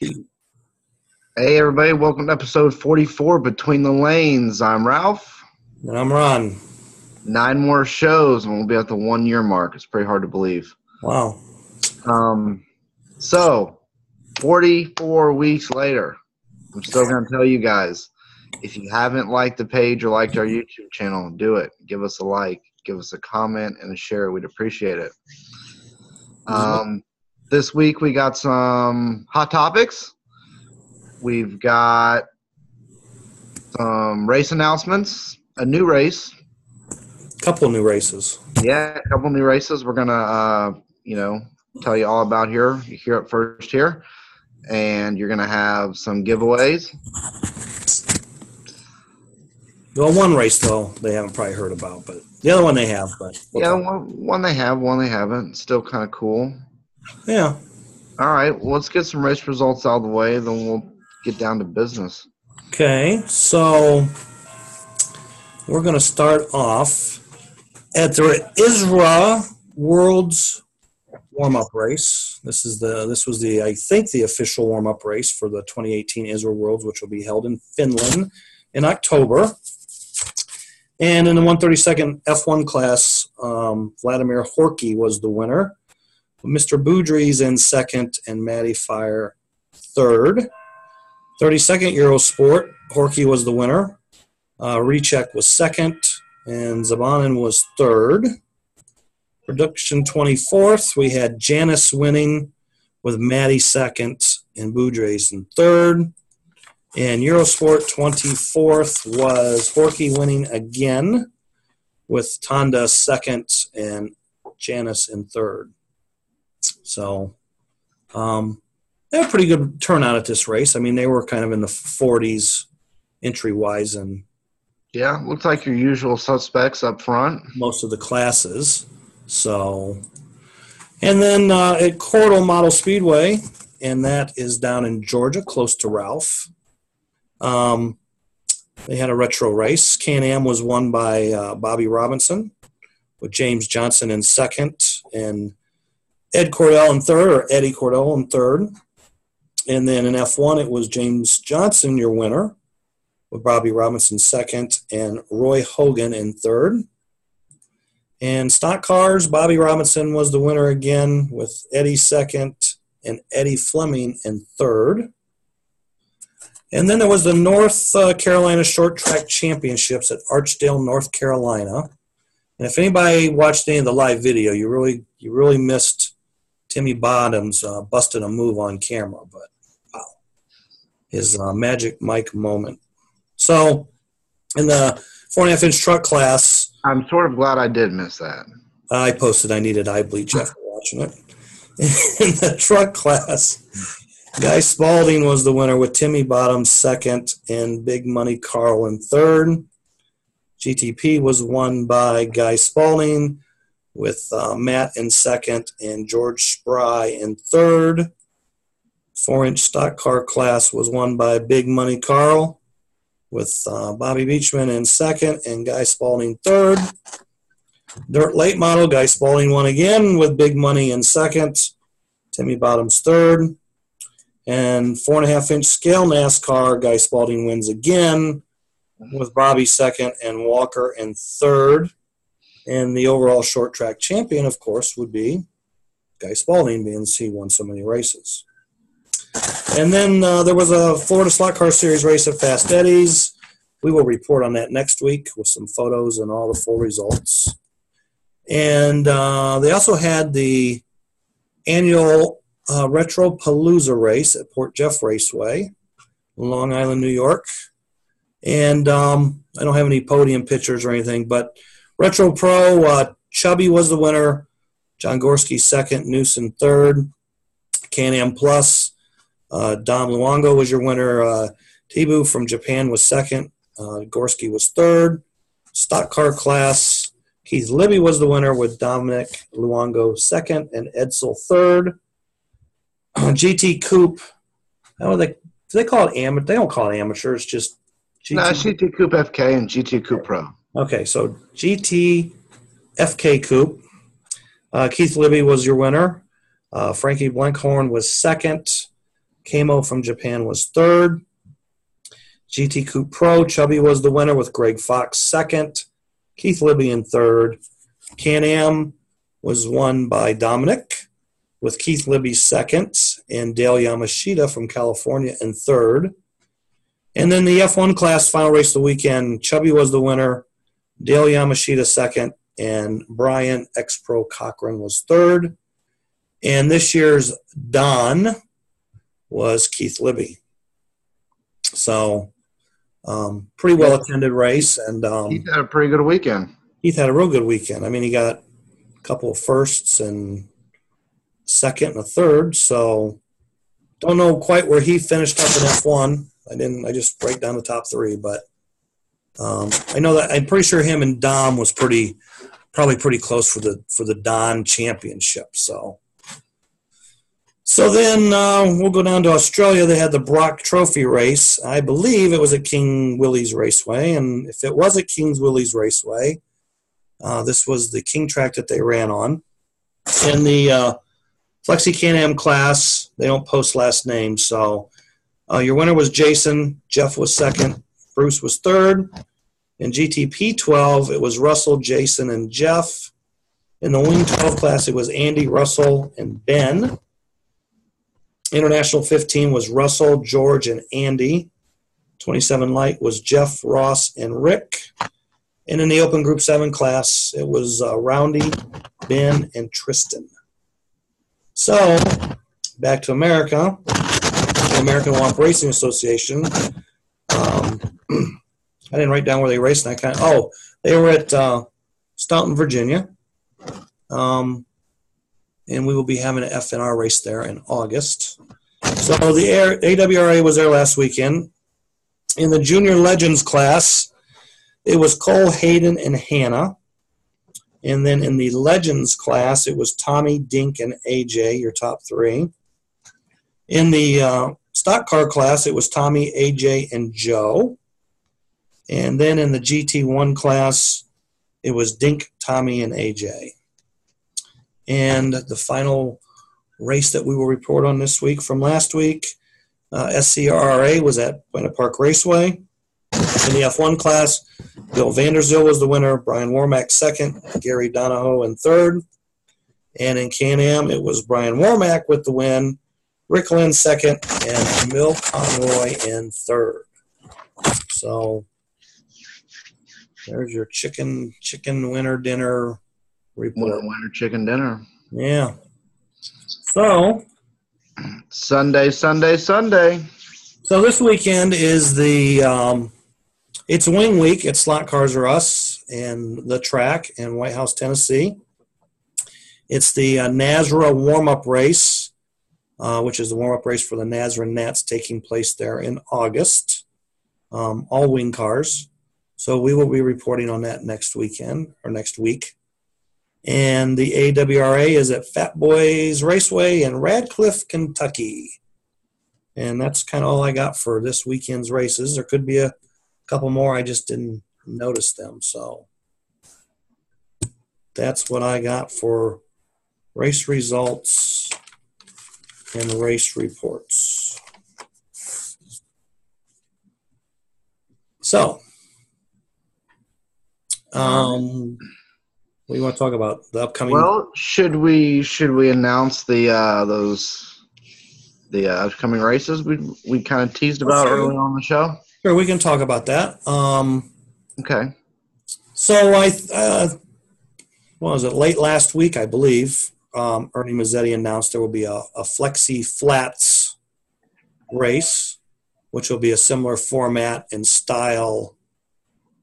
Hey everybody, welcome to episode 44 Between the Lanes. I'm Ralph. And I'm Ron. 9 more shows and we'll be at the 1 year mark. It's pretty hard to believe. Wow. So 44 weeks later, I'm still going to tell you guys, if you haven't liked the page or liked our YouTube channel, do it. Give us a like, give us a comment, and a share. We'd appreciate it. This week we got some hot topics. We've got some race announcements, a new race. Couple new races. Yeah, a couple new races. We're going to, tell you all about here. You hear it first here. And you're going to have some giveaways. Well, one race, though, they haven't probably heard about. But the other one they have. But one they have, one they haven't. Still kind of cool. Yeah. All right, well, let's get some race results out of the way. Then we'll get down to business. Okay, so we're going to start off at the ISRA World's warm-up race. This was the official warm-up race for the 2018 ISRA Worlds, which will be held in Finland in October. And in the 132nd F1 class, Vladimir Horkey was the winner. Mr. Boudry's in second and Matty Fire third. 32nd Eurosport, Horkey was the winner. Rechek was second, and Zabanin was third. Production 24th, we had Janice winning with Matty second and Boudry's in third. And Eurosport 24th was Horkey winning again with Tonda second and Janice in third. So, they had a pretty good turnout at this race. I mean, they were kind of in the 40s entry-wise. And yeah, looks like your usual suspects up front. Most of the classes. So, and then at Cordell Model Speedway, and that is down in Georgia, close to Ralph. They had a retro race. Can-Am was won by Bobby Robinson with James Johnson in second and Eddie Cordell in third. And then in F1, it was James Johnson, your winner, with Bobby Robinson second and Roy Hogan in third. And stock cars, Bobby Robinson was the winner again with Eddie second and Eddie Fleming in third. And then there was the North Carolina Short Track Championships at Archdale, North Carolina. And if anybody watched any of the live video, you really missed Timmy Bottoms busted a move on camera, but wow, his Magic Mike moment. So in the 4.5-inch truck class, I'm sort of glad I did miss that. I posted I needed eye bleach after watching it. In the truck class, Guy Spalding was the winner with Timmy Bottoms second and Big Money Carl in third. GTP was won by Guy Spalding with Matt in second and George Spry in third. 4-inch stock car class was won by Big Money Carl with Bobby Beachman in second and Guy Spalding third. Dirt late model, Guy Spalding won again with Big Money in second, Timmy Bottoms third. And 4.5-inch scale NASCAR, Guy Spalding wins again with Bobby second and Walker in third. And the overall short track champion, of course, would be Guy Spalding, being he won so many races. And then there was a Florida Slot Car Series race at Fast Eddie's. We will report on that next week with some photos and all the full results. And they also had the annual Retro Palooza race at Port Jeff Raceway, Long Island, New York. And I don't have any podium pictures or anything, but Retro Pro, Chubby was the winner, John Gorski second, Newsom third. Can-Am Plus, Dom Luongo was your winner. Tibu from Japan was second. Gorski was third. Stock car class, Keith Libby was the winner with Dominic Luongo second and Edsel third. GT Coupe, do they call it amateur? They don't call it amateur. It's just GT. No, GT Coupe FK and GT Coupe Pro. Okay, so GT FK Coupe. Keith Libby was your winner. Frankie Blankhorn was second. Kamo from Japan was third. GT Coupe Pro, Chubby was the winner with Greg Fox second. Keith Libby in third. Can-Am was won by Dominic with Keith Libby second and Dale Yamashita from California in third. And then the F1 class final race of the weekend, Chubby was the winner, Dale Yamashita second, and Brian X-Pro Cochran was third. And this year's Don was Keith Libby. So, pretty well attended race. And Keith had a pretty good weekend. Keith had a real good weekend. I mean, he got a couple of firsts and second and a third. So, don't know quite where he finished up in F1. I just write down the top three, but I know that I'm pretty sure him and Dom was probably pretty close for the Don Championship. So then we'll go down to Australia. They had the Brock Trophy race. I believe it was at King Willie's Raceway, and if it was at King Willie's Raceway, this was the King track that they ran on. In the Flexi Can-Am class, they don't post last names, so your winner was Jason. Jeff was second. Bruce was third. In GTP 12, it was Russell, Jason, and Jeff. In the Wing 12 class, it was Andy, Russell, and Ben. International 15 was Russell, George, and Andy. 27 Light was Jeff, Ross, and Rick. And in the Open Group 7 class, it was Roundy, Ben, and Tristan. So, back to America. The American Womp Racing Association. I didn't write down where they raced. They were at Staunton, Virginia. And we will be having an FNR race there in August. So the AWRA was there last weekend. In the Junior Legends class, it was Cole, Hayden, and Hannah. And then in the Legends class, it was Tommy, Dink, and AJ, your top three. In the stock car class, it was Tommy, AJ, and Joe. And then in the GT1 class, it was Dink, Tommy, and AJ. And the final race that we will report on this week from last week, SCRRA was at Buena Park Raceway. In the F1 class, Bill Vanderzeel was the winner, Brian Warmack second, Gary Donahoe in third. And in Can-Am, it was Brian Warmack with the win, Rick Lynn second, and Emil Conroy in third. So there's your chicken winner dinner report. Winner chicken dinner. Yeah. So Sunday. So this weekend is it's Wing Week at Slot Cars R Us and the track in White House, Tennessee. It's the NASRA warm-up race, which is the warm-up race for the NASRA Nats taking place there in August. All wing cars. So we will be reporting on that next week. And the AWRA is at Fat Boys Raceway in Radcliffe, Kentucky. And that's kind of all I got for this weekend's races. There could be a couple more. I just didn't notice them. So that's what I got for race results and race reports. So, what do you want to talk about? The upcoming. Well, should we announce the upcoming races we kind of teased about early on the show? Sure, we can talk about that. Okay. So what was it? Late last week, I believe, Ernie Mazzetti announced there will be a Flexi Flats race, which will be a similar format and style.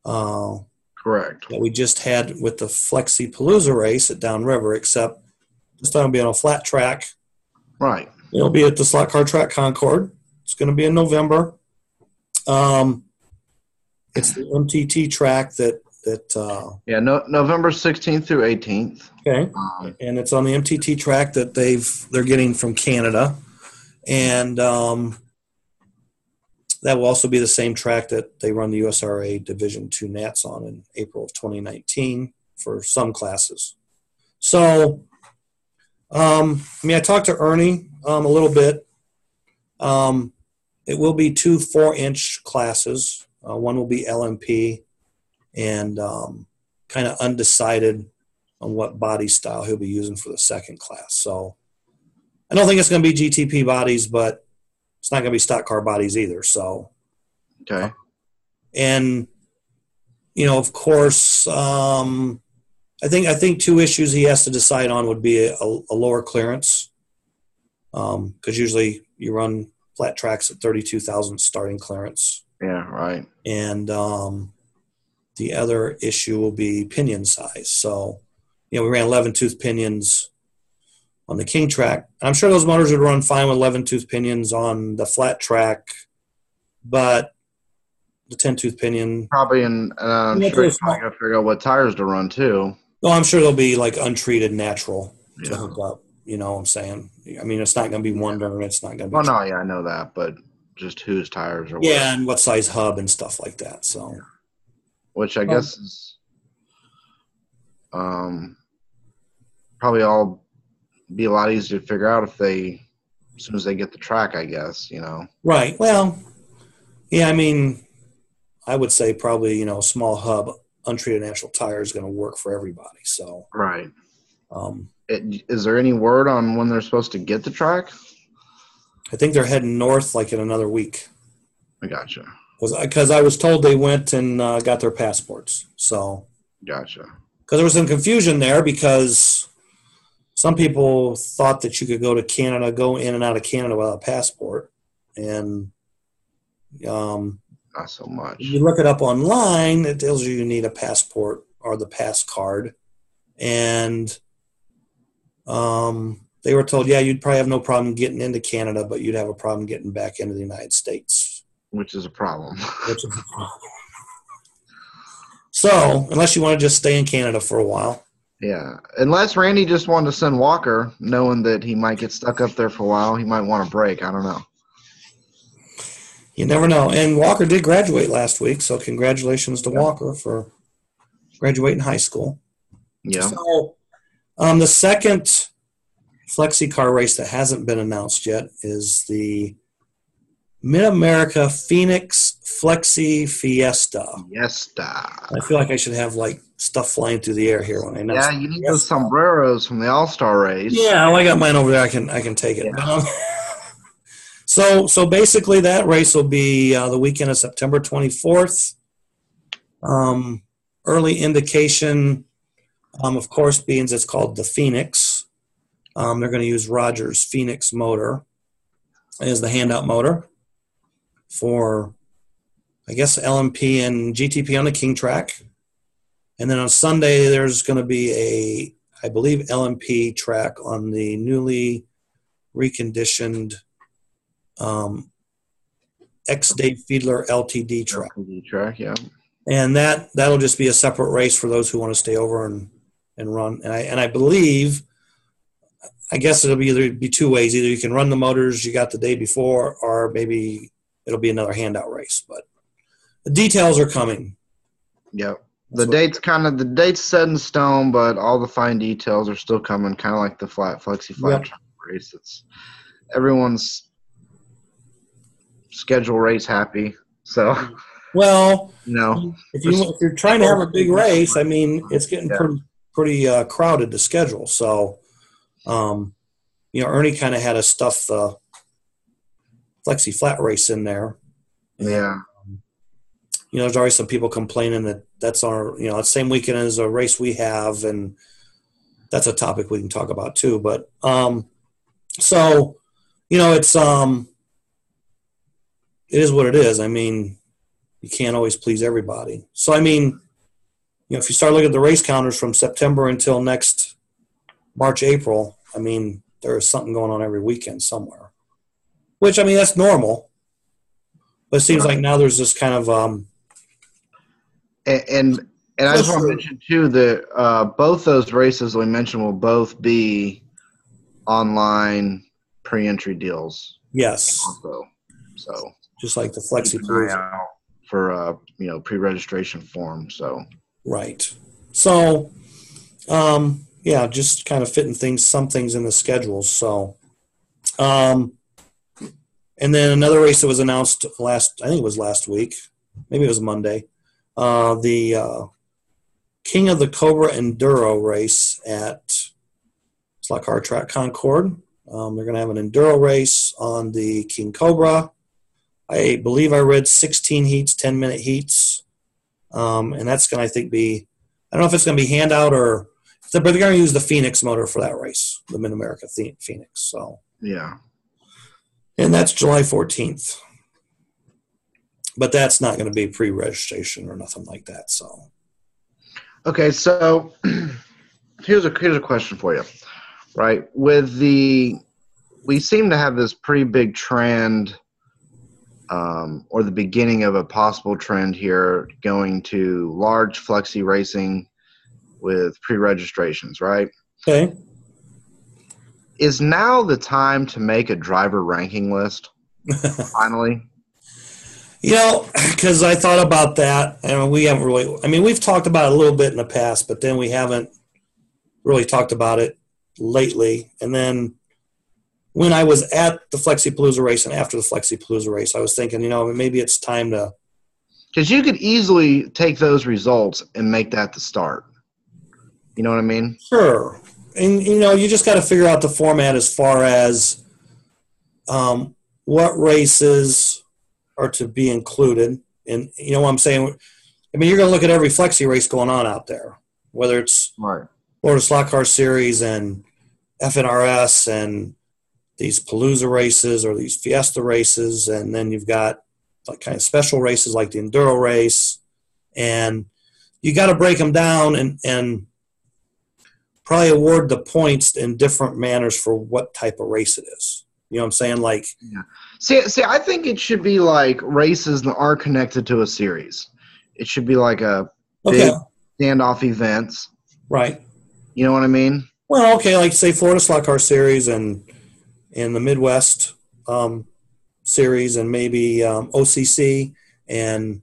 Correct. That we just had with the Flexi Palooza race at Downriver, except this time it'll be on a flat track. Right. It'll be at the Slot Car Track Concord. It's going to be in November. It's the MTT track that November 16th through 18th. Okay. And it's on the MTT track that they're getting from Canada. And that will also be the same track that they run the USRA Division II Nats on in April of 2019 for some classes. So, I talked to Ernie a little bit. It will be 2 4-inch classes. One will be LMP, and kind of undecided on what body style he'll be using for the second class. So I don't think it's going to be GTP bodies, but it's not going to be stock car bodies either. So, Okay. And of course, I think 2 issues he has to decide on would be a lower clearance, because usually you run flat tracks at 32,000 starting clearance. Yeah, right. And the other issue will be pinion size. So, we ran 11-tooth pinions on the King track. I'm sure those motors would run fine with 11-tooth pinions on the flat track, but the 10-tooth pinion. Probably, and I'm sure you're probably going to figure out what tires to run too. Well, I'm sure they'll be like untreated natural to Yeah. hook up. You know what I'm saying? I mean, it's not going to be Wonder. It's not going to be. Well, no, yeah, I know that, but just whose tires or what. Yeah, and what size hub and stuff like that. So, Which I guess is probably all be a lot easier to figure out as soon as they get the track, I guess, Right. Well, yeah, I mean, I would say probably, small hub, untreated natural tire is going to work for everybody. So, Right. Is there any word on when they're supposed to get the track? I think they're heading north like in another week. I gotcha. Because I was told they went and got their passports. So, Gotcha. because there was some confusion there, because some people thought that you could go to Canada, go in and out of Canada without a passport. And not so much. You look it up online, it tells you need a passport or the pass card. And they were told, yeah, you'd probably have no problem getting into Canada, but you'd have a problem getting back into the United States. Which is a problem. So, unless you want to just stay in Canada for a while. Yeah. Unless Randy just wanted to send Walker, knowing that he might get stuck up there for a while. He might want a break. I don't know. You never know. And Walker did graduate last week, so congratulations to Walker for graduating high school. Yeah. So, the second flexi car race that hasn't been announced yet is the Mid-America Phoenix Flexi Fiesta. Fiesta. I feel like I should have stuff flying through the air here when I announce. Yeah, you need those sombreros from the All-Star race. Yeah, well, I got mine over there. I can take it. Yeah. So basically, that race will be the weekend of September 24th. Early indication, of course, being it's called the Phoenix. They're going to use Rogers Phoenix motor as the handout motor for, I guess, LMP and GTP on the King track. And then on Sunday, there's going to be I believe, LMP track on the newly reconditioned X-Dave Fiedler LTD track. LTD track, yeah. And that'll just be a separate race for those who want to stay over and run. And I believe, I guess it'll be 2 ways. Either you can run the motors you got the day before, or maybe it'll be another handout race. But the details are coming. Yep. The date's set in stone, but all the fine details are still coming, kind of like the flexi flat track race. It's everyone's schedule race happy. So, well, no. If you're trying to have a big race, I mean, it's getting pretty crowded to schedule. So, Ernie kind of had to stuff the flexi flat race in there. Yeah. There's already some people complaining that's our, that same weekend as a race we have, and that's a topic we can talk about too. But, so, it's, it is what it is. I mean, you can't always please everybody. So, I mean, if you start looking at the race counters from September until next March, April, I mean, there is something going on every weekend somewhere, which, I mean, that's normal. But it seems like now there's this kind of, And I just want to mention, too, that both those races we mentioned will both be online pre-entry deals. Yes. Also. So just like the Flexi Palooza for, pre-registration form. So right. So, just kind of fitting some things in the schedules. So, and And then another race that was announced I think it was last week, maybe it was Monday, the King of the Cobra Enduro race at Slot Car Track Concord. They're going to have an enduro race on the King Cobra. I believe I read 16 heats, 10-minute heats. And that's going to, I think, I don't know if it's going to be handout but they're going to use the Phoenix motor for that race, the Mid-America Phoenix. So yeah. And that's July 14th. But that's not going to be pre-registration or nothing like that. So. Okay, so here's a question for you. Right, we seem to have this pretty big trend, or the beginning of a possible trend here, going to large flexi racing with pre-registrations, right? Okay. Is now the time to make a driver ranking list? Finally. Because I thought about that, and we haven't really. I mean, we've talked about it a little bit in the past, but then we haven't really talked about it lately. And then when I was at the Flexipalooza race and after the Flexipalooza race, I was thinking, maybe it's time to. Because you could easily take those results and make that the start. You know what I mean? Sure. And, you just got to figure out the format as far as what races are to be included. And, you know what I'm saying? I mean, you're going to look at every Flexi race going on out there, whether it's right. Florida Slot Car Series and FNRS and these Palooza races or these Fiesta races, and then you've got like kind of special races like the Enduro race, and you got to break them down and probably award the points in different manners for what type of race it is. You know what I'm saying? Like, yeah. See, I think it should be like races that are connected to a series. It should be like a big standoff events. Right. You know what I mean? Well, okay, like say Florida Slot Car Series and the Midwest Series and maybe OCC and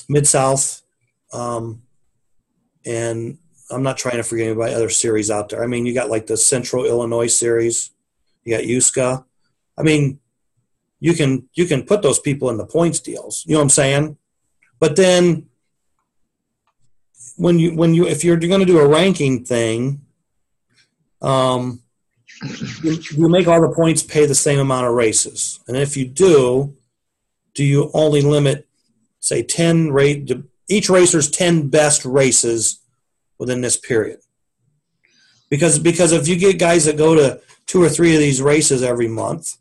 Mid-South. And I'm not trying to forget anybody other series out there. I mean, you got like the Central Illinois Series. You got USCA. I mean, you can put those people in the points deals. You know what I'm saying? But then if you're going to do a ranking thing, you make all the points pay the same amount of races. And if you do you only limit, say, 10 each racer's 10 best races within this period? Because if you get guys that go to 2 or 3 of these races every month,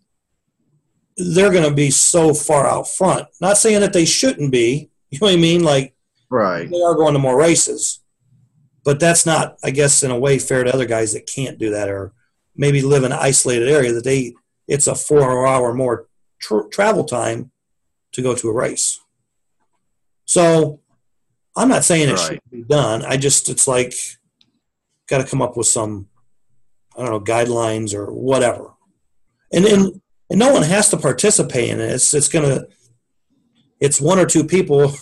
they're going to be so far out front. Not saying that they shouldn't be, you know what I mean? Like, right. They are going to more races. But that's not, I guess, in a way fair to other guys that can't do that or maybe live in an isolated area that it's a 4-hour more travel time to go to a race. So I'm not saying it shouldn't be done. It's like got to come up with some, I don't know, guidelines or whatever. And no one has to participate in it. It's 1 or 2 people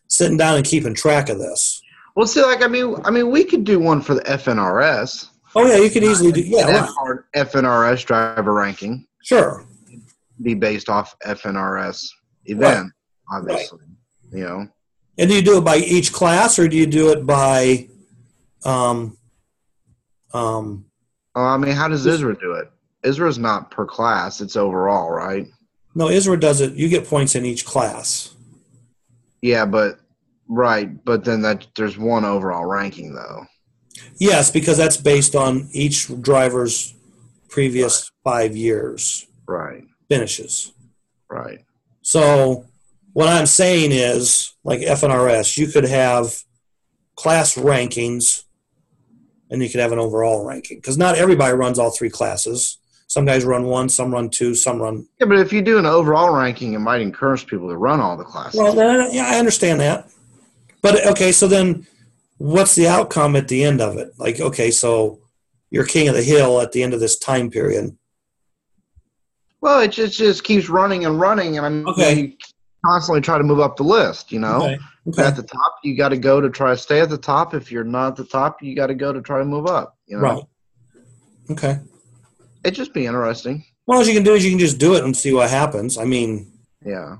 sitting down and keeping track of this. Well, see, like I mean, we could do one for the FNRS. Oh yeah, you could easily do. Yeah, FNRS driver ranking. Sure. Be based off FNRS event, obviously. Right. You know. And do you do it by each class, or do you do it by? I mean, how does ISRA do it? ISRA's not per class; it's overall, right? No, ISRA does it. You get points in each class. Yeah, but then there's one overall ranking, though. Yes, because that's based on each driver's previous 5 years. Right. Finishes. Right. So what I'm saying is, like FNRS, you could have class rankings, and you could have an overall ranking. Because not everybody runs all 3 classes. Some guys run 1, some run 2, some run... Yeah, but if you do an overall ranking, it might encourage people to run all the classes. Well, yeah, I understand that. But, okay, so then what's the outcome at the end of it? Like, okay, so you're king of the hill at the end of this time period. Well, it just keeps running and running, and you constantly try to move up the list, you know? Okay. At the top, you got to go to try to stay at the top. If you're not at the top, you got to go to try to move up, you know? Right. Okay. It'd just be interesting. Well, all you can do is you can just do it and see what happens. I mean, Yeah.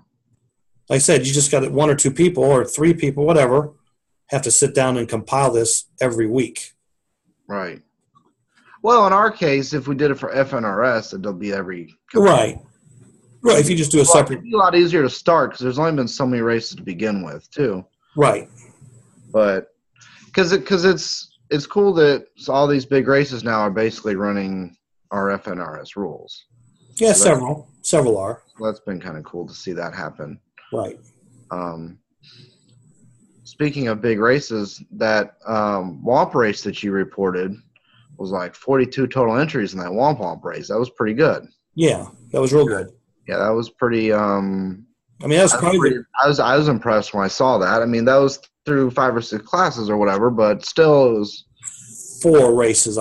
like I said, you just got one or two people or three people, whatever, have to sit down and compile this every week. Right. Well, in our case, if we did it for FNRS, it'll be every. Right. Right. If you just do a separate. It'd be a lot easier to start because there's only been so many races to begin with, too. Right. But because it's cool that all these big races now are basically running our FNRS rules. Yeah, so several are. That's been kind of cool to see that happen. Right. Speaking of big races, that Womp race that you reported was like 42 total entries in that Womp race. That was pretty good. Yeah, that was real good. Yeah, that was pretty. I mean, that was probably. I was impressed when I saw that. I mean, that was through 5 or 6 classes or whatever, but still, it was 4 races.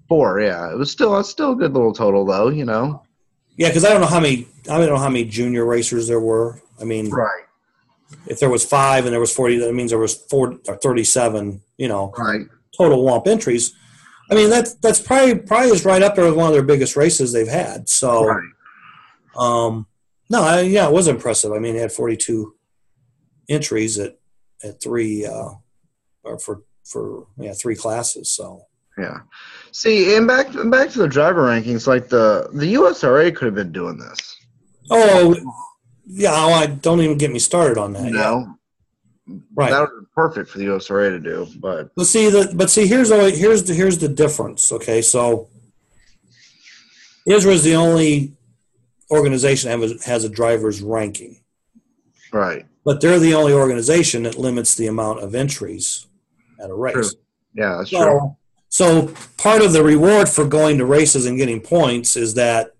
Four. Yeah, it's still a good little total though. You know. Yeah, because I don't know how many junior racers there were. I mean, right. If there was 5 and there was 40, that means there was 4 or 37. You know, right. Total Womp entries. I mean, that's probably is right up there with one of their biggest races they've had. So, right. It was impressive. I mean, they had 42 entries at 3 or for 3 classes. So. Yeah. See, and back to the driver rankings, like the USRA could have been doing this. Oh, yeah. I don't even get me started on that. No. Right. That would be perfect for the USRA to do, but here's the difference. Okay, so Israel's the only organization that has a driver's ranking. Right. But they're the only organization that limits the amount of entries at a race. True. Yeah, that's true. So part of the reward for going to races and getting points is that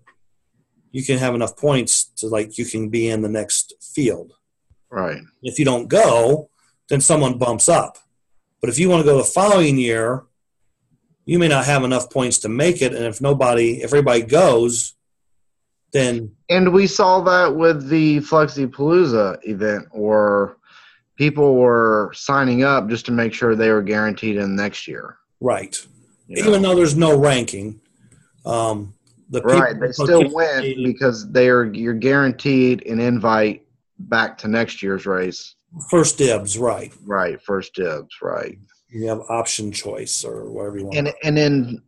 you can have enough points to, like, you can be in the next field. Right. If you don't go, then someone bumps up. But if you want to go the following year, you may not have enough points to make it. And if everybody goes, then. And we saw that with the Flexipalooza event, where people were signing up just to make sure they were guaranteed in next year. Right. Even though there's no ranking, they still went because you're guaranteed an invite back to next year's race. First dibs, right. Right, first dibs, right. You have option choice or whatever you want. And in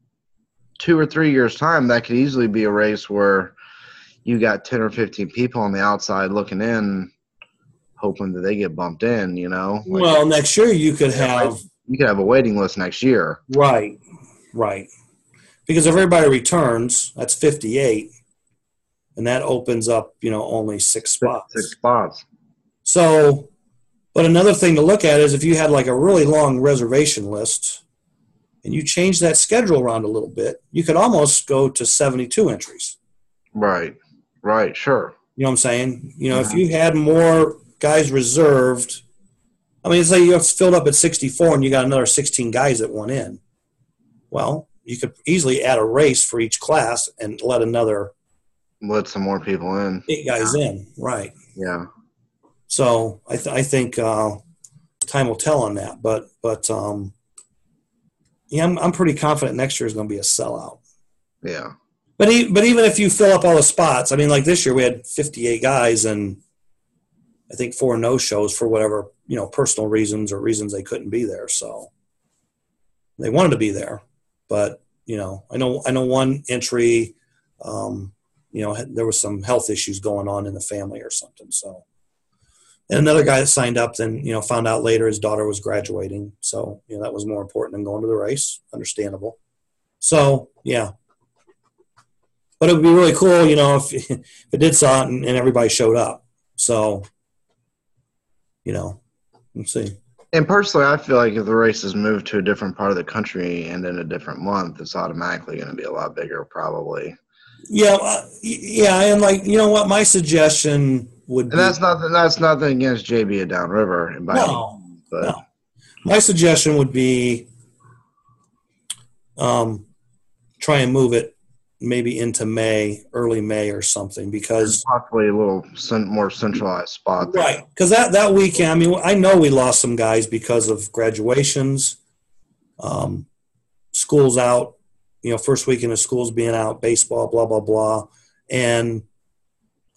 2 or 3 years' time, that could easily be a race where you got 10 or 15 people on the outside looking in, hoping that they get bumped in, you know? Well, next year you could have – you could have a waiting list next year. Right. Because if everybody returns, that's 58, and that opens up, only 6 spots. 6 spots. So, but another thing to look at is if you had like a really long reservation list and you change that schedule around a little bit, you could almost go to 72 entries. Right, sure. You know what I'm saying? If you had more guys reserved – I mean, say you have filled up at 64 and you got another 16 guys that went in. Well, you could easily add a race for each class and let some more people in. 8 guys in, right? Yeah. So I think time will tell on that, but I'm pretty confident next year is going to be a sellout. Yeah. But even if you fill up all the spots, I mean, like this year we had 58 guys and I think 4 no-shows for whatever, personal reasons or reasons they couldn't be there. So they wanted to be there, but I know one entry, there was some health issues going on in the family or something. So, and another guy that signed up then, found out later his daughter was graduating. So, that was more important than going to the race. Understandable. So, yeah. But it would be really cool, if it did sell and everybody showed up. So, let's see. And personally, I feel like if the race is moved to a different part of the country and in a different month, it's automatically going to be a lot bigger, probably. Yeah, and like what, my suggestion would be. And that's nothing against JB at Downriver. No. My suggestion would be try and move it maybe into May, early May or something, because possibly a little more centralized spot there. Right, because that weekend, I mean, I know we lost some guys because of graduations, schools out, first weekend of schools being out, baseball, blah blah blah, and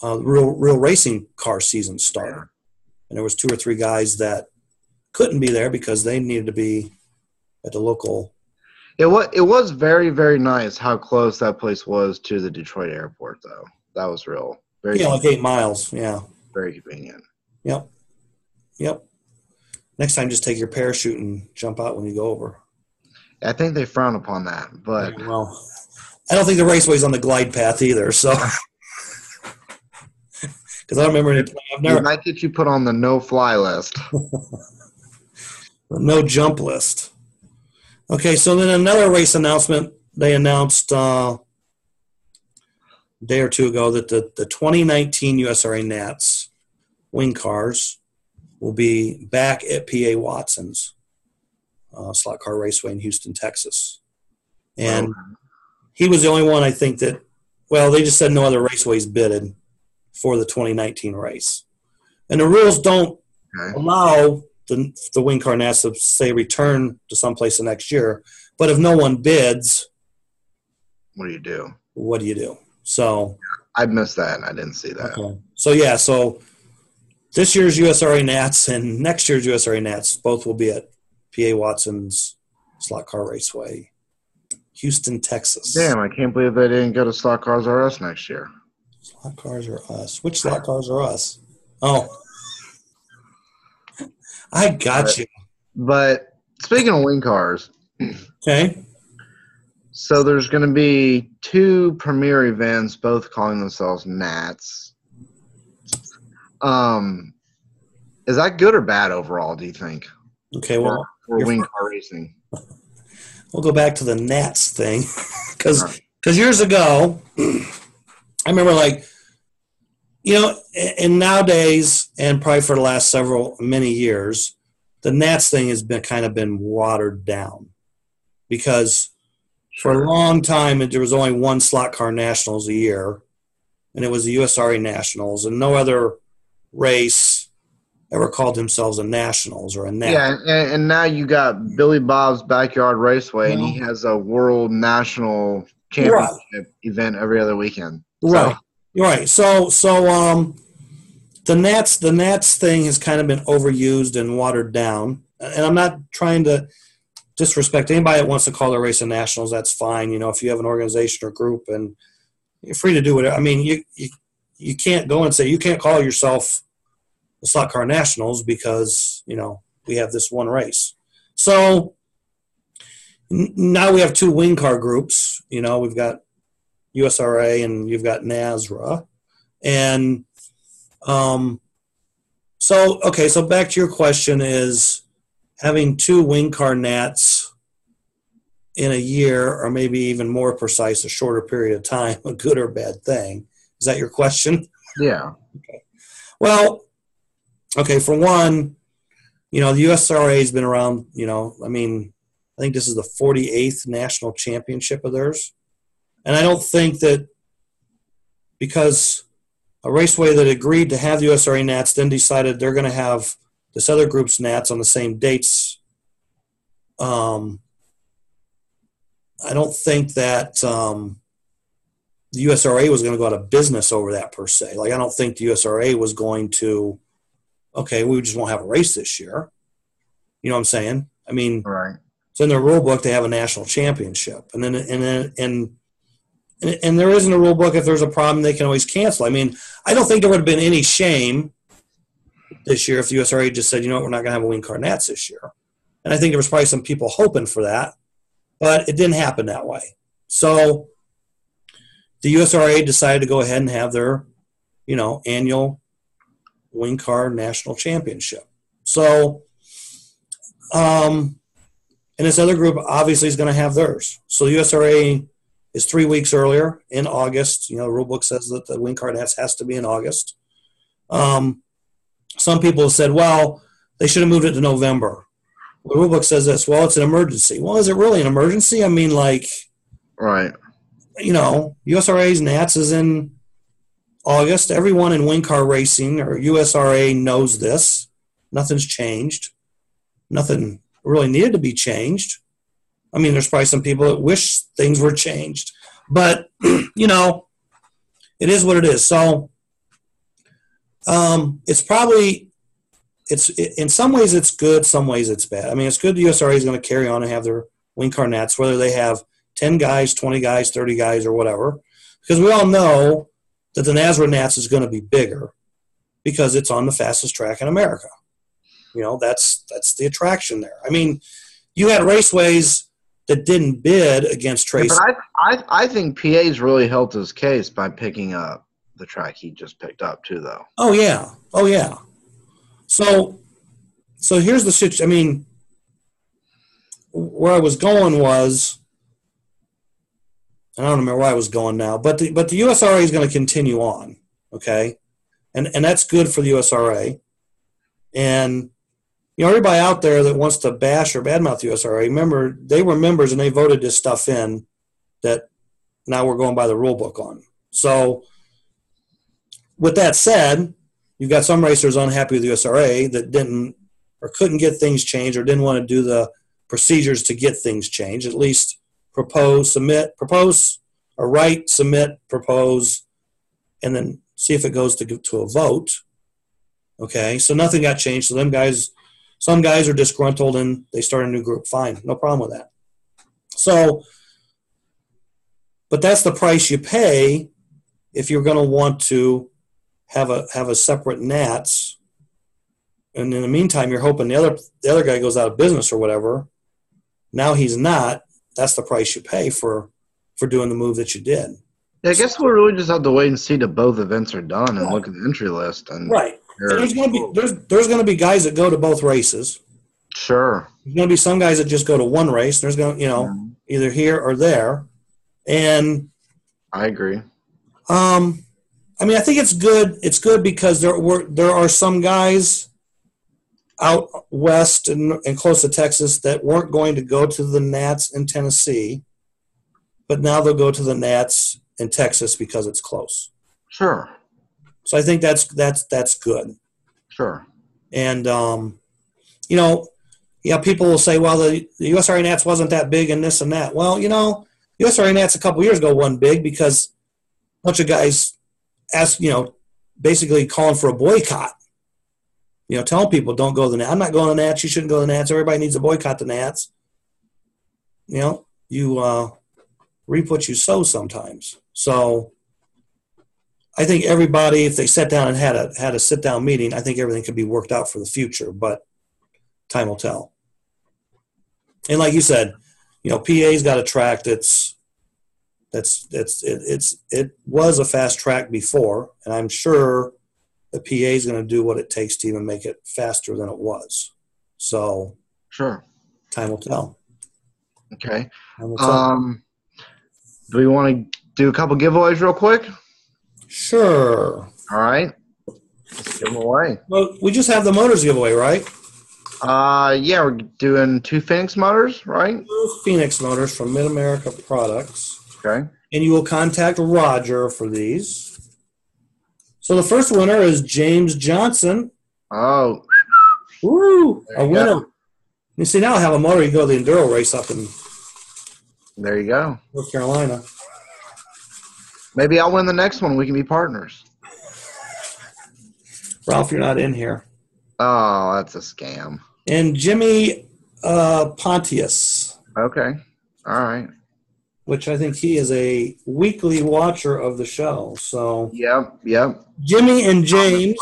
real racing car season started. And there was 2 or 3 guys that couldn't be there because they needed to be at the local. It was very, very nice how close that place was to the Detroit airport, though. That was real. Very like 8 miles. Yeah. Very convenient. Yep. Next time, just take your parachute and jump out when you go over. I think they frown upon that, but well, I don't think the raceway's on the glide path either. So, because I don't remember any. It might get you put on the no-fly list, no jump list. Okay, so then another race announcement. They announced a day or two ago that the 2019 USRA Nats wing cars will be back at PA Watson's slot car raceway in Houston, Texas. And he was the only one, I think, that, well, they just said no other raceways bidded for the 2019 race. And the rules don't allow the wing car Nats to say return to someplace the next year. But if no one bids, what do? What do you do? So I missed that. I didn't see that. Okay. So this year's USRA Nats and next year's USRA Nats both will be at PA Watson's Slot Car Raceway, Houston, Texas. Damn, I can't believe they didn't go to Slot Cars R Us next year. Slot Cars R Us. Which Slot Cars R Us? Oh. I got you. But speaking of wing cars. Okay. So there's going to be 2 premier events, both calling themselves Nats. Is that good or bad overall, do you think? Okay, well. For wing car racing. We'll go back to the Nats thing. Because years ago, I remember and nowadays, and probably for the last many years, the Nats thing has been watered down. Because for a long time, there was only one slot car nationals a year, and it was the USRA Nationals, and no other race ever called themselves a Nationals or a Nat. Yeah, and now you got Billy Bob's Backyard Raceway, and he has a World National Championship event every other weekend. Right. Right. So the Nats thing has kind of been overused and watered down. And I'm not trying to disrespect anybody that wants to call their race a Nationals. That's fine. If you have an organization or group, and you're free to do whatever. I mean, you can't go and say you can't call yourself the Slot Car Nationals because we have this one race. So now we have 2 wing car groups. We've got USRA and you've got NASRA. And so back to your question is having 2 wing car Nats in a year, or maybe even more precise, a shorter period of time, a good or bad thing. Is that your question? Yeah. Okay. Well, for one, the USRA has been around, I think this is the 48th national championship of theirs. And I don't think that because a raceway that agreed to have the USRA Nats then decided they're going to have this other group's Nats on the same dates, I don't think that the USRA was going to go out of business over that per se. I don't think the USRA was going to, we just won't have a race this year. You know what I'm saying? I mean, right. So in their rule book, they have a national championship. And there isn't a rule book. If there's a problem, they can always cancel. I mean, I don't think there would have been any shame this year if the USRA just said, we're not going to have a wing car Nats this year. And I think there was probably some people hoping for that, but it didn't happen that way. So the USRA decided to go ahead and have their, annual wing car national championship. So, and this other group obviously is going to have theirs. So the USRA is 3 weeks earlier in August. The rule book says that the wing car Nats has to be in August. Some people have said, well, they should have moved it to November. The rule book says this, well, it's an emergency. Well, is it really an emergency? I mean, right. USRA's Nats is in August. Everyone in wing car racing or USRA knows this. Nothing's changed. Nothing really needed to be changed. I mean, there's probably some people that wish things were changed. But, it is what it is. So it's probably in some ways it's good, some ways it's bad. I mean, it's good the USRA is going to carry on and have their wing car nats, whether they have 10 guys, 20 guys, 30 guys, or whatever, because we all know that the NASRA nats is going to be bigger because it's on the fastest track in America. You know, that's the attraction there. I mean, you had raceways that didn't bid against Tracy. Yeah, but I think PA's really helped his case by picking up the track he just picked up too, though. Oh yeah. So here's the situation. I mean, where I was going was, I don't remember where I was going now, but the USRA is going to continue on, okay, and that's good for the USRA, and you know, everybody out there that wants to bash or badmouth the USRA, remember they were members and they voted this stuff in that now we're going by the rule book on. So with that said, you've got some racers unhappy with the USRA that didn't or couldn't get things changed or didn't want to do the procedures to get things changed. At least propose, or write, submit, propose, and then see if it goes to a vote. Okay, so nothing got changed. So some guys are disgruntled and they start a new group. Fine, no problem with that. So, but that's the price you pay if you're going to want to have a separate NATS. And in the meantime, you're hoping the other guy goes out of business or whatever. Now he's not. That's the price you pay for doing the move that you did. Yeah, I guess we'll really just have to wait and see till both events are done and look at the entry list. And right. There's going to be guys that go to both races. Sure. There's going to be some guys that just go to one race. There's going to, either here or there. And I agree. I mean, I think it's good. It's good because there are some guys out west and close to Texas that weren't going to go to the Nats in Tennessee, but now they'll go to the Nats in Texas because it's close. Sure. So I think that's good. Sure. And you know, people will say, well, the USRA Nats wasn't that big and this and that. Well, you know, USRA Nats a couple years ago wasn't big because a bunch of guys asked, basically calling for a boycott. Telling people don't go to the Nats. I'm not going to the Nats. You shouldn't go to the Nats. Everybody needs to boycott the Nats. You reap what you sow sometimes. So I think everybody, if they sat down and had a sit-down meeting, I think everything could be worked out for the future, but time will tell. And like you said, PA's got a track it was a fast track before, and I'm sure the PA is going to do what it takes to even make it faster than it was. So sure, time will tell. Okay. Do we want to do a couple giveaways real quick? Sure. All right. Let's give them away. Well, we just have the motors giveaway, right? Yeah, we're doing 2 Phoenix motors, right? 2 Phoenix motors from Mid-America Products. Okay. And you will contact Roger for these. So the first winner is James Johnson. Oh. Woo! A winner. You see, now I have a motor. You go to the Enduro race up in there you go. North Carolina. Maybe I'll win the next one. We can be partners. Ralph, you're not in here. Oh, that's a scam. And Jimmy Pontius. Okay. All right. Which I think he is a weekly watcher of the show. So Yep. Jimmy and James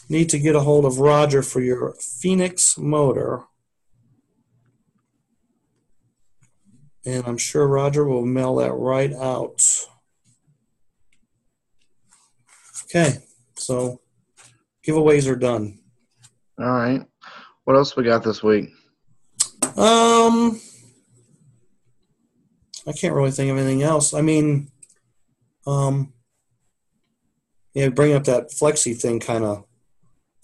need to get a hold of Roger for your Phoenix motor. And I'm sure Roger will mail that right out. Okay, so giveaways are done. All right. What else we got this week? I can't really think of anything else. I mean, bringing up that Flexi thing that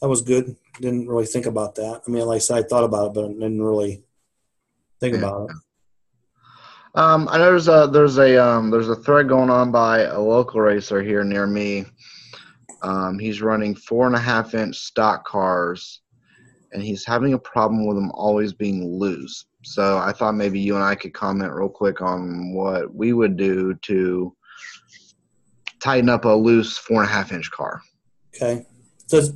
was good. Didn't really think about that. I mean, like I said, I thought about it, but I didn't really think about it. I know there's a thread going on by a local racer here near me. He's running 4.5-inch stock cars, and he's having a problem with them always being loose. So I thought maybe you and I could comment real quick on what we would do to tighten up a loose 4.5-inch car. Okay.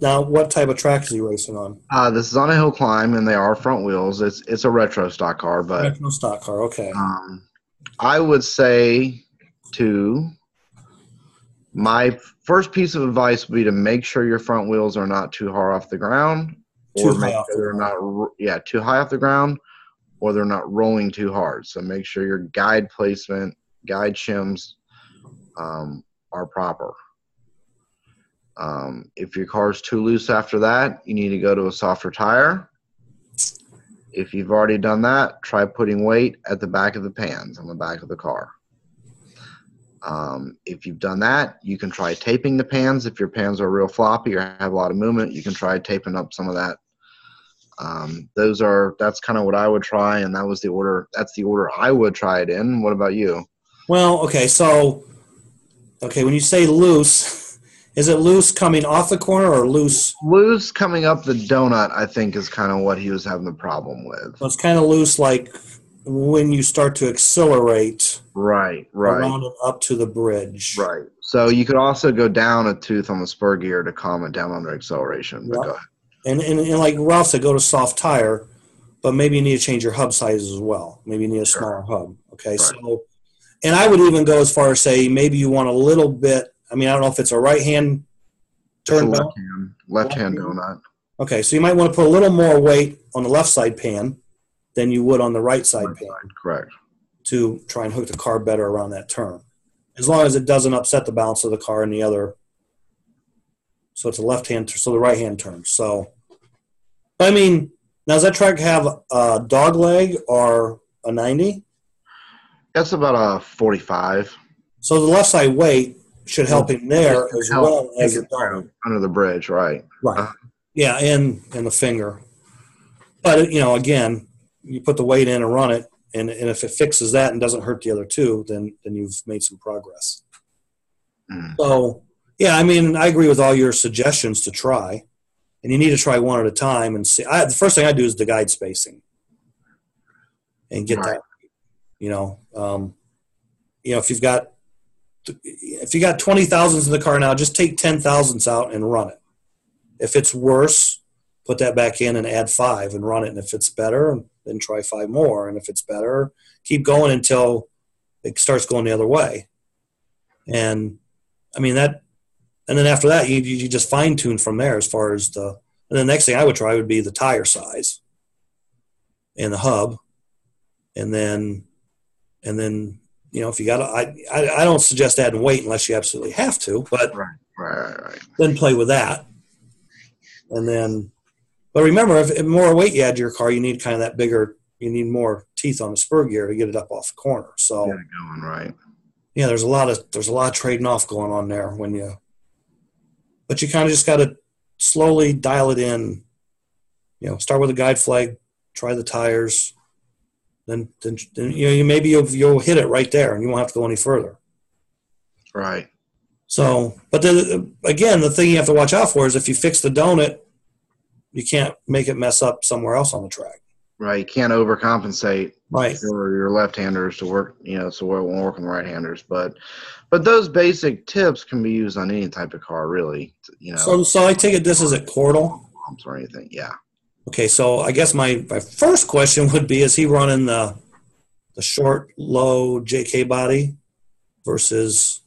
Now, what type of track is he racing on? This is on a hill climb, and they are front wheels. It's a retro stock car, but Retro stock car. Okay. I would say my first piece of advice would be to make sure your front wheels are not too hard off the ground, or make sure they're not too high off the ground, or they're not rolling too hard. So make sure your guide placement, guide shims are proper. If your car's too loose after that, you need to go to a softer tire. If you've already done that, try putting weight at the back of the pans on the back of the car. If you've done that, you can try taping the pans. If your pans are real floppy or have a lot of movement, you can try taping up some of that. That's kind of what I would try, and that's the order I would try it in. What about you? Well, okay, so when you say loose, is it loose coming off the corner or loose? Loose coming up the donut, I think, is kind of what he was having the problem with. So it's kind of loose like when you start to accelerate. Right. Around and up to the bridge. Right. So you could also go down a tooth on the spur gear to calm it down under acceleration. But go ahead. And like Ralph said, go to soft tire, but maybe you need to change your hub sizes as well. Maybe you need a smaller hub. Okay. Right. So, and I would even go as far as say maybe you want a little bit. I mean, I don't know if it's a right hand turn. Left hand donut. Okay, so you might want to put a little more weight on the left side pan than you would on the right side pan. Correct. To try and hook the car better around that turn, as long as it doesn't upset the balance of the car in the other. So it's a left hand, so the right hand turn. So, I mean, now does that track have a dog leg or a 90? That's about a 45. So the left side weight should help him there as well as the dog. Under the bridge, right? Right. Yeah, and the finger. But again, you put the weight in and run it. And if it fixes that and doesn't hurt the other two, then you've made some progress. So, yeah, I mean, I agree with all your suggestions to try. And you need to try one at a time and see. The first thing I do is the guide spacing. And get that, if you've got 20,000s in the car now, just take 10,000s out and run it. If it's worse, put that back in and add 5 and run it. And if it's better, then try 5 more. And if it's better, keep going until it starts going the other way. And I mean and then after that, you just fine tune from there as far as and the next thing I would try would be the tire size and the hub. And then, if you got I don't suggest adding weight unless you absolutely have to, but right. Then play with that. And then, but remember, if more weight you add to your car, you need kind of that bigger, you need more teeth on the spur gear to get it up off the corner. So, going right. Yeah, there's a lot of trading off going on there but you kind of just got to slowly dial it in. Start with a guide flag, try the tires, then maybe you'll hit it right there, and you won't have to go any further. Right. So, but then again, the thing you have to watch out for is if you fix the donut, you can't make it mess up somewhere else on the track. Right. You can't overcompensate. Right. For your left-handers to work, so it won't work on the right-handers. But those basic tips can be used on any type of car, really. So I take it this is at Cordell? Or anything, yeah. Okay, so I guess my first question would be: is he running the short, low JK body versus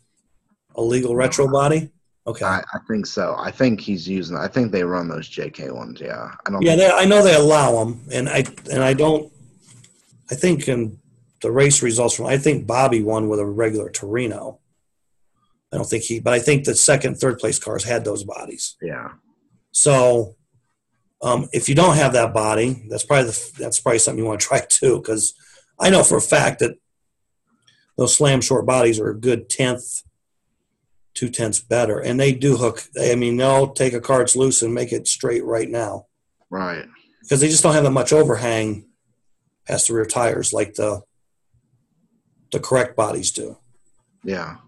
a legal retro body? Okay, I think so. I think he's using. I think they run those JK ones. Yeah, I don't. Yeah, I know they allow them, and I don't. I think in the race results I think Bobby won with a regular Torino. I don't think but I think the second, third place cars had those bodies. Yeah. So, if you don't have that body, that's probably something you want to try too, because I know for a fact that those slam short bodies are a good 1/10, 2/10 better, and they do hook. I mean, they'll take a car that's loose and make it straight right now. Right. Because they just don't have that much overhang past the rear tires like the correct bodies do. Yeah.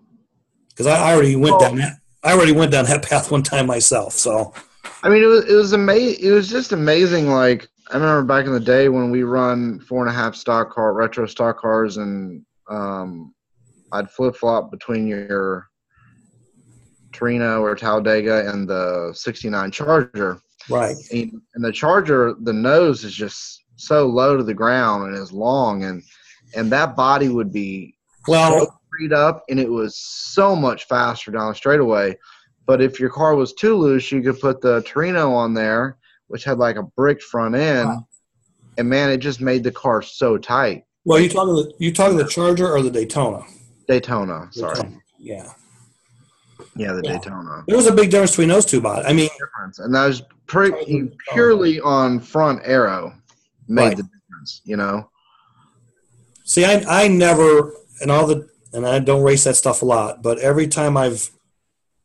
Because I already went down that. I already went down that path one time myself. So. I mean, it was amazing. It was just amazing. Like I remember back in the day when we run 4.5 stock car, retro stock cars, and I'd flip flop between your Torino or Talladega and the '69 Charger. Right. And the Charger, the nose is just so low to the ground and is long, and that body would be so freed up, and it was so much faster down the straightaway. But if your car was too loose, you could put the Torino on there, which had like a bricked front end, and man, it just made the car so tight. Well, you talking the Charger or the Daytona? Daytona, sorry. Daytona. Yeah. Yeah, the Daytona. There was a big difference between those two bodies. I mean, and that was purely on front aero made the difference, you know. See, I never and I don't race that stuff a lot, but every time when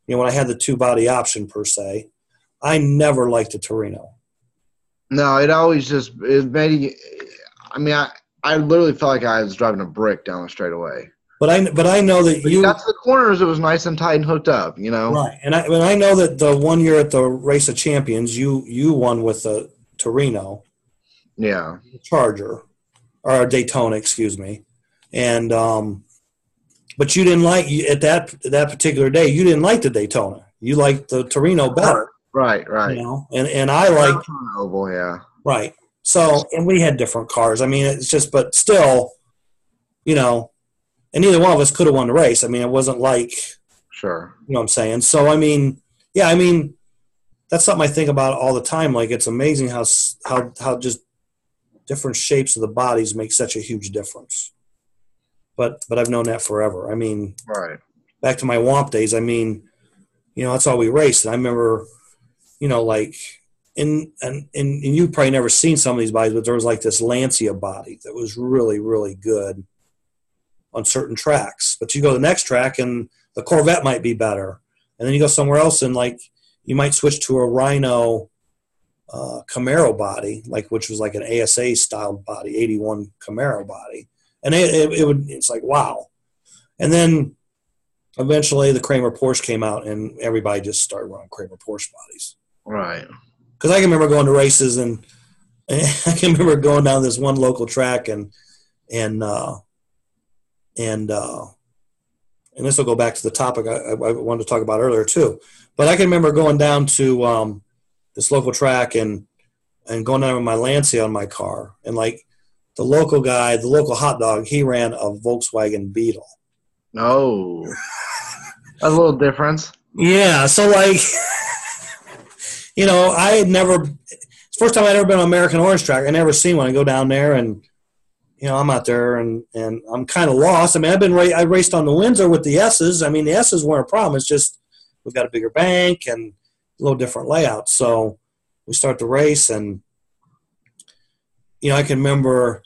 I had the two body option per se, I never liked the Torino. No, it always it made. I mean, I literally felt like I was driving a brick down the straightaway. But I know that you got to the corners, it was nice and tight and hooked up, you know. Right, and I know that the one year at the Race of Champions, you won with the Torino. Yeah. Charger, or Daytona, excuse me, and but you didn't like at that particular day. You didn't like the Daytona. You liked the Torino better. Right. You know, and I like oval, yeah. Right. So, and we had different cars. I mean, it's just, but still, you know, and neither one of us could have won the race. I mean, it wasn't like, sure, you know what I'm saying? So, I mean, yeah, I mean, that's something I think about all the time. Like, it's amazing how just different shapes of the bodies make such a huge difference. But I've known that forever. I mean, right. Back to my Womp days, I mean, you know, that's all we raced. And I remember, you know, like, and you've probably never seen some of these bodies, but there was like this Lancia body that was really, really good on certain tracks. But you go to the next track and the Corvette might be better. And then you go somewhere else and like you might switch to a Rhino Camaro body, like which was like an ASA style body, 81 Camaro body. And it's like, wow. And then eventually the Kramer Porsche came out and everybody just started running Kramer Porsche bodies. Right. Because I can remember going to races and I can remember going down this one local track and this will go back to the topic I wanted to talk about earlier too. But I can remember going down to this local track and going down with my Lancia on my car, and like the local guy, the local hot dog, he ran a Volkswagen Beetle. No, a little difference. Yeah, so like, you know, I had never. It's the first time I'd ever been on American Orange track. I never seen one. I go down there and, you know, I'm out there and I'm kind of lost. I mean, I raced on the Windsor with the S's. I mean, the S's weren't a problem. It's just we've got a bigger bank and a little different layout. So we start the race and, you know, I can remember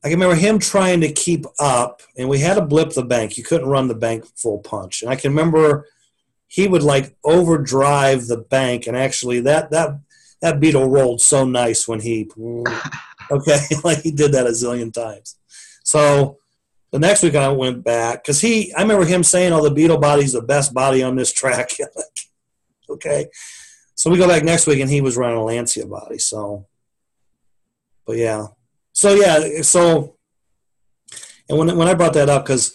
him trying to keep up, and we had to blip the bank. You couldn't run the bank full punch. And I can remember he would like overdrive the bank, and actually that Beetle rolled so nice when he okay, like he did that a zillion times. So the next week I went back because I remember him saying, "Oh, the Beetle body's the best body on this track." Okay, so we go back next week and he was running a Lancia body. So, but yeah, and when I brought that up, because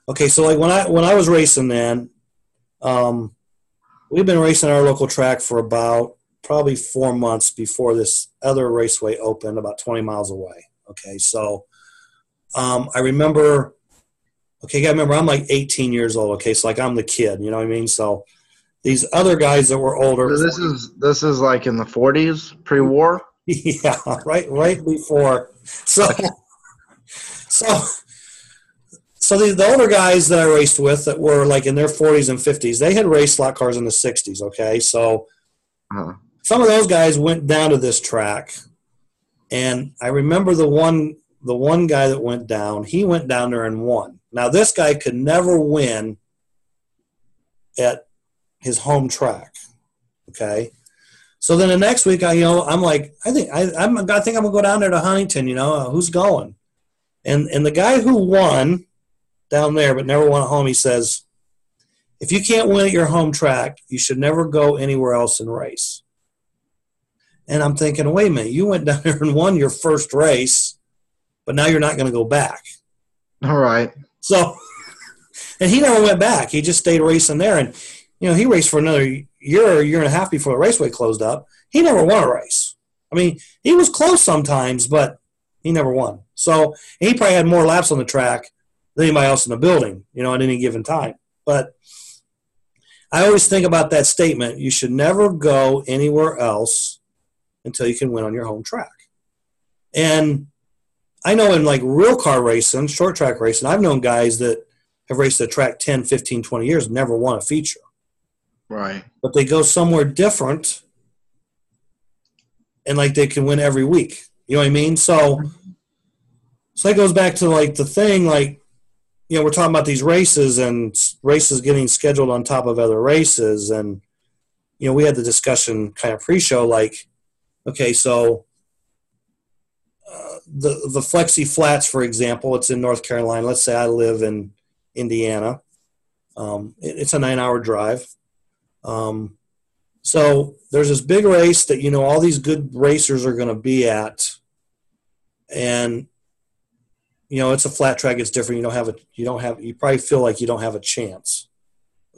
okay, so like when I was racing then, we've been racing our local track for about probably 4 months before this other raceway opened about 20 miles away. Okay, so I remember. Okay, you got to remember I'm like 18 years old. Okay, so like I'm the kid, you know what I mean? So these other guys that were older. So this is like in the 40s, pre-war. Yeah, right before. So the older guys that I raced with that were like in their 40s and 50s, they had raced slot cars in the 60s. Okay, so some of those guys went down to this track, and I remember the one guy that went down. He went down there and won. Now this guy could never win at his home track. Okay. So then the next week, I'm like, I think I'm gonna go down there to Huntington. You know, who's going? And the guy who won down there but never won at home, he says, if you can't win at your home track, you should never go anywhere else and race. And I'm thinking, wait a minute, you went down there and won your first race, but now you're not going to go back. All right. So, and he never went back. He just stayed racing there. And, he raced for another year and a half before the raceway closed up. He never won a race. I mean, he was close sometimes, but he never won. So he probably had more laps on the track than anybody else in the building, at any given time. But I always think about that statement. You should never go anywhere else until you can win on your home track. And I know in like real car racing, short track racing, I've known guys that have raced the track 10, 15, 20 years and never won a feature. Right. But they go somewhere different and like they can win every week. You know what I mean? So that goes back to like the thing, like, we're talking about these races and races getting scheduled on top of other races. And, we had the discussion kind of pre-show, like, okay, so the Flexi Flats, for example, it's in North Carolina. Let's say I live in Indiana. It's a 9-hour drive. So there's this big race that, all these good racers are going to be at. And, it's a flat track. It's different. You probably feel like you don't have a chance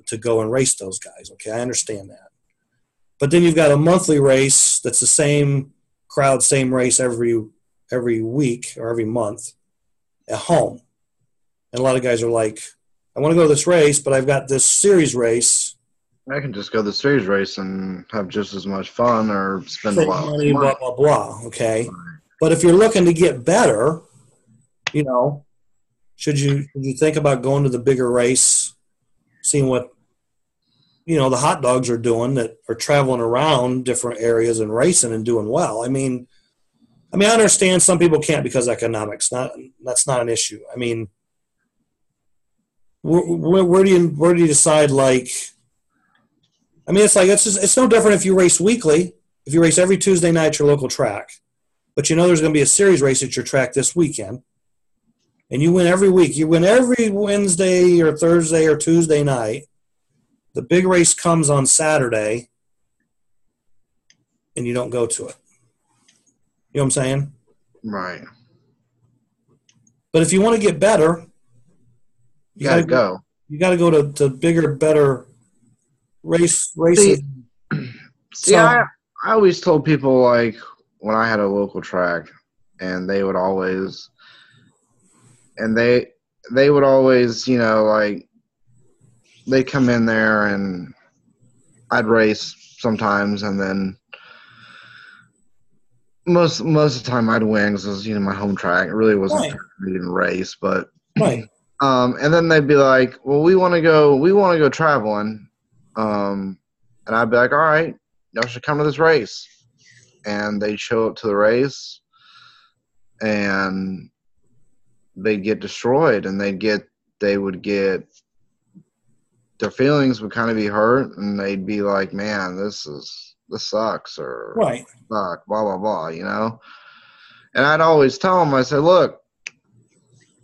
to go and race those guys. Okay. I understand that. But then you've got a monthly race that's the same crowd, same race every week or every month at home. And a lot of guys are like, I want to go to this race, but I've got this series race. I can just go to the series race and have just as much fun or spend a lot of money. Blah, blah, blah. Okay. But if you're looking to get better, should you think about going to the bigger race, seeing what, the hot dogs are doing that are traveling around different areas and racing and doing well? I mean, I understand some people can't because of economics. That's not an issue. I mean, where do you decide, like, it's like, it's no different if you race weekly, if you race every Tuesday night at your local track, but there's going to be a series race at your track this weekend, and you win every week. You win every Wednesday or Thursday or Tuesday night. The big race comes on Saturday, and you don't go to it. You know what I'm saying? Right. But if you want to get better, you got to go. You got to go to bigger, better races. See, I always told people, like, when I had a local track, and they would always, like, they'd come in there and I'd race sometimes, and then most of the time I'd win because it was, my home track. It really wasn't fair for me to race, but right. And then they'd be like, well, we want to go traveling. And I'd be like, all right, y'all should come to this race. And they'd show up to the race and they'd get destroyed, and they would get, their feelings would kind of be hurt, and they'd be like, man, this sucks, or right, suck, blah, blah, blah, And I'd always tell them, I said, look,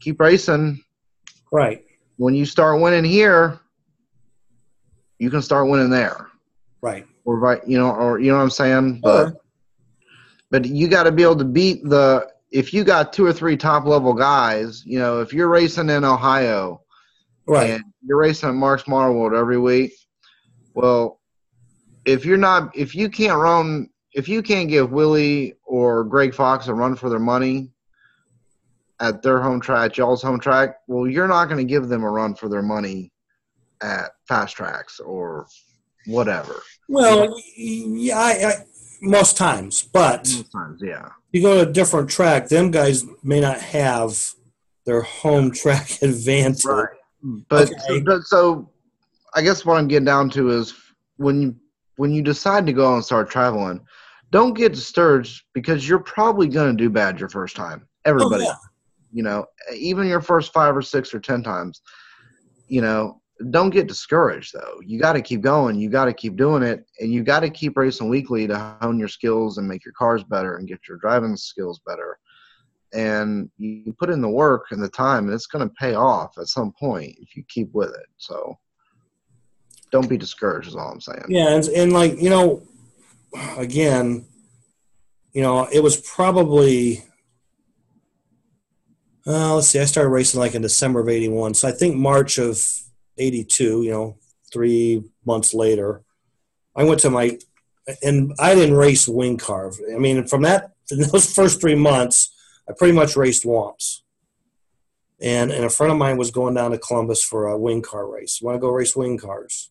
keep racing. Right. When you start winning here, you can start winning there. Right. Or right, or you know what I'm saying? But you got to be able to beat if you got 2 or 3 top level guys, if you're racing in Ohio, right, and you're racing at Mark's Motor World every week, well, if you can't give Willie or Greg Fox a run for their money at their home track, y'all's home track, well, you're not going to give them a run for their money at fast tracks or whatever. Well, yeah, most times, but yeah. You go to a different track, them guys may not have their home track advantage. Right. But so I guess what I'm getting down to is when you decide to go and start traveling, don't get discouraged because you're probably going to do bad your first time. Everybody, even your first 5 or 6 or 10 times, don't get discouraged though. You got to keep going. You got to keep doing it, and you got to keep racing weekly to hone your skills and make your cars better and get your driving skills better. And you put in the work and the time, and it's going to pay off at some point if you keep with it. So don't be discouraged is all I'm saying. Yeah. And like, again, it was probably, let's see, I started racing like in December of 81. So I think March of 82, 3 months later, I went to and I didn't race wing carve. I mean, from those first 3 months, I pretty much raced once. And a friend of mine was going down to Columbus for a wing car race. You want to go race wing cars?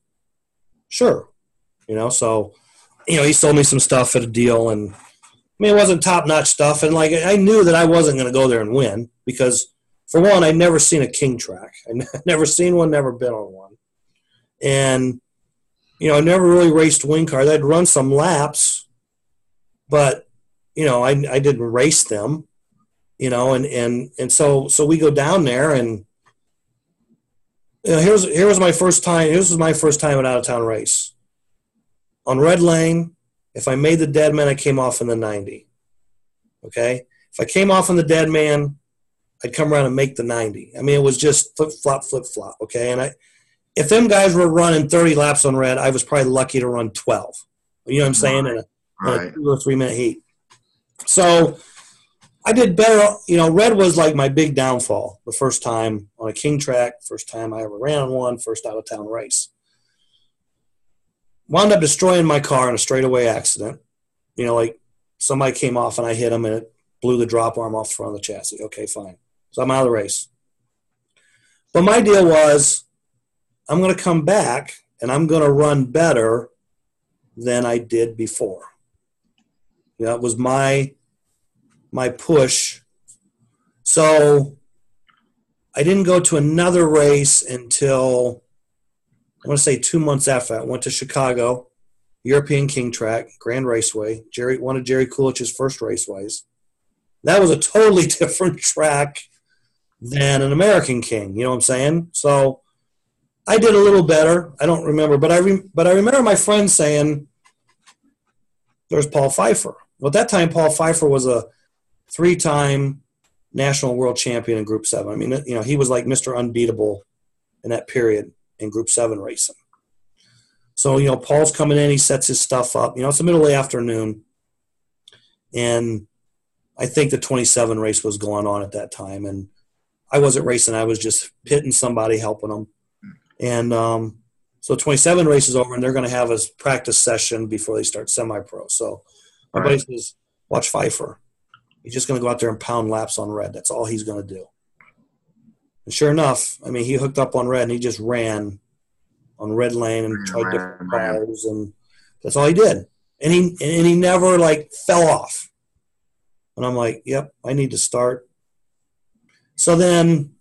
Sure. So, he sold me some stuff at a deal. And, it wasn't top-notch stuff. And, I knew that I wasn't going to go there and win because, for one, I'd never seen a king track. I'd never seen one, never been on one. And, I never really raced wing cars. I'd run some laps, but, I didn't race them. And so we go down there, and here was my first time. This was my first time at out of town race. On Red Lane, if I made the dead man, I came off in the 90. Okay, if I came off in the dead man, I'd come around and make the 90. I mean, it was just flip flop. Okay, and if them guys were running 30 laps on red, I was probably lucky to run 12. You know what I'm saying? In a 2 or 3 minute heat. So I did better. Red was like my big downfall the first time on a king track, first time I ever ran on one, first out of town race. Wound up destroying my car in a straightaway accident. Somebody came off and I hit him and it blew the drop arm off the front of the chassis. Okay, fine. So I'm out of the race. But my deal was I'm going to come back and I'm going to run better than I did before. It was my push. So I didn't go to another race until, I want to say 2 months after that. I went to Chicago, European King Track, Grand Raceway, one of Jerry Coolich's first raceways. That was a totally different track than an American King, you know what I'm saying? So I did a little better. I don't remember, but I remember my friend saying, there's Paul Pfeiffer. Well, at that time, Paul Pfeiffer was a 3-time national world champion in Group 7. I mean, he was like Mr. Unbeatable in that period in Group 7 racing. So, Paul's coming in, he sets his stuff up. It's the middle of the afternoon, and I think the 27 race was going on at that time, and I wasn't racing. I was just hitting somebody, helping them. And so 27 race is over, and they're going to have a practice session before they start semi-pro. So my buddy says, watch Pfeiffer. He's just going to go out there and pound laps on red. That's all he's going to do. And sure enough, I mean, he hooked up on red, and he just ran on Red Lane and tried different cars, and that's all he did. And he never, fell off. And I'm like, yep, I need to start. So then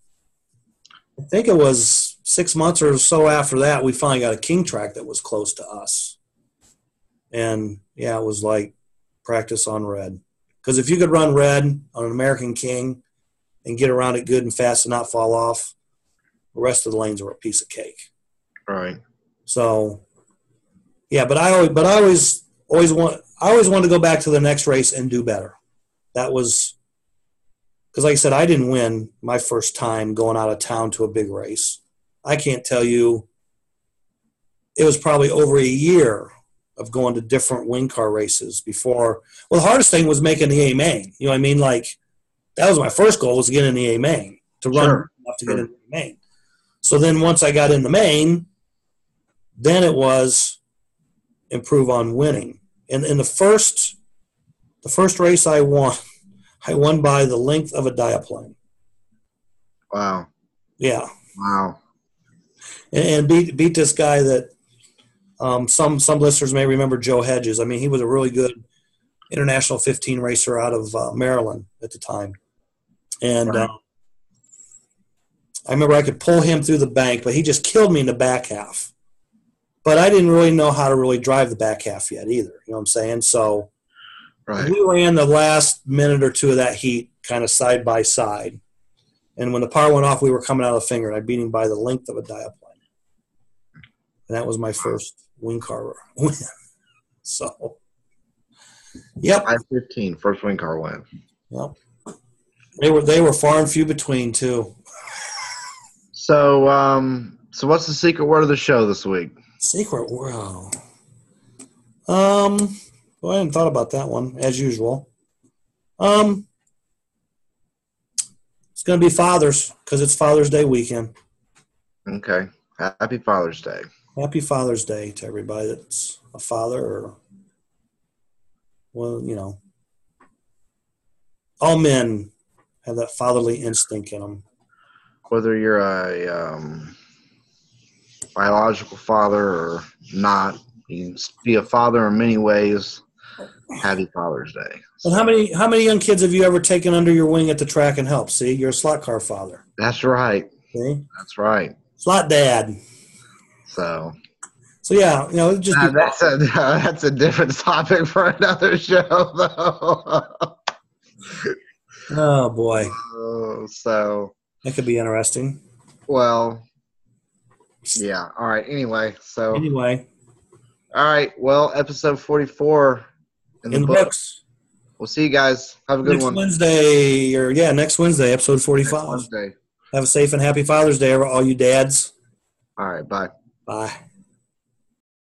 I think it was 6 months or so after that, we finally got a king track that was close to us. And, yeah, it was like practice on red. Because if you could run red on an American King and get around it good and fast and not fall off, the rest of the lanes were a piece of cake. Right. So, yeah, but I always wanted to go back to the next race and do better. That was because, like I said, I didn't win my first time going out of town to a big race. I can't tell you. It was probably over a year of going to different wing car races before. Well, the hardest thing was making the A main. You know what I mean? That was my first goal, was to get in the A main, to run enough to get in the main. So then once I got in the main, then it was improve on winning. And in the first race I won by the length of a diaplane. Wow. Yeah. Wow. And beat this guy that some listeners may remember, Joe Hedges. I mean, he was a really good international 15 racer out of Maryland at the time. And I remember I could pull him through the bank, but he just killed me in the back half. But I didn't really know how to really drive the back half yet either. You know what I'm saying? So we ran the last minute or two of that heat kind of side by side. And when the power went off, we were coming out of the finger, and I beat him by the length of a diaplane. And that was my first wing car win. So, yep. I-15, first wing car win. Yep. They were far and few between too. So what's the secret word of the show this week? Secret word. Well, I hadn't thought about that one, as usual. It's going to be Father's because it's Father's Day weekend. Okay. Happy Father's Day. Happy Father's Day to everybody that's a father or, well, you know, all men have that fatherly instinct in them. Whether you're a biological father or not, you can be a father in many ways. Happy Father's Day. And how many young kids have you ever taken under your wing at the track and helped? See, you're a slot car father. That's right. See? That's right. Slot dad. So yeah, you know, just that's a different topic for another show, though. Oh boy. So that could be interesting. Well, yeah. All right. Anyway. All right. Well, episode 44 in the books. We'll see you guys. Have a good one. Next Wednesday, episode 45. Next Wednesday. Have a safe and happy Father's Day, all you dads. All right. Bye. Bye.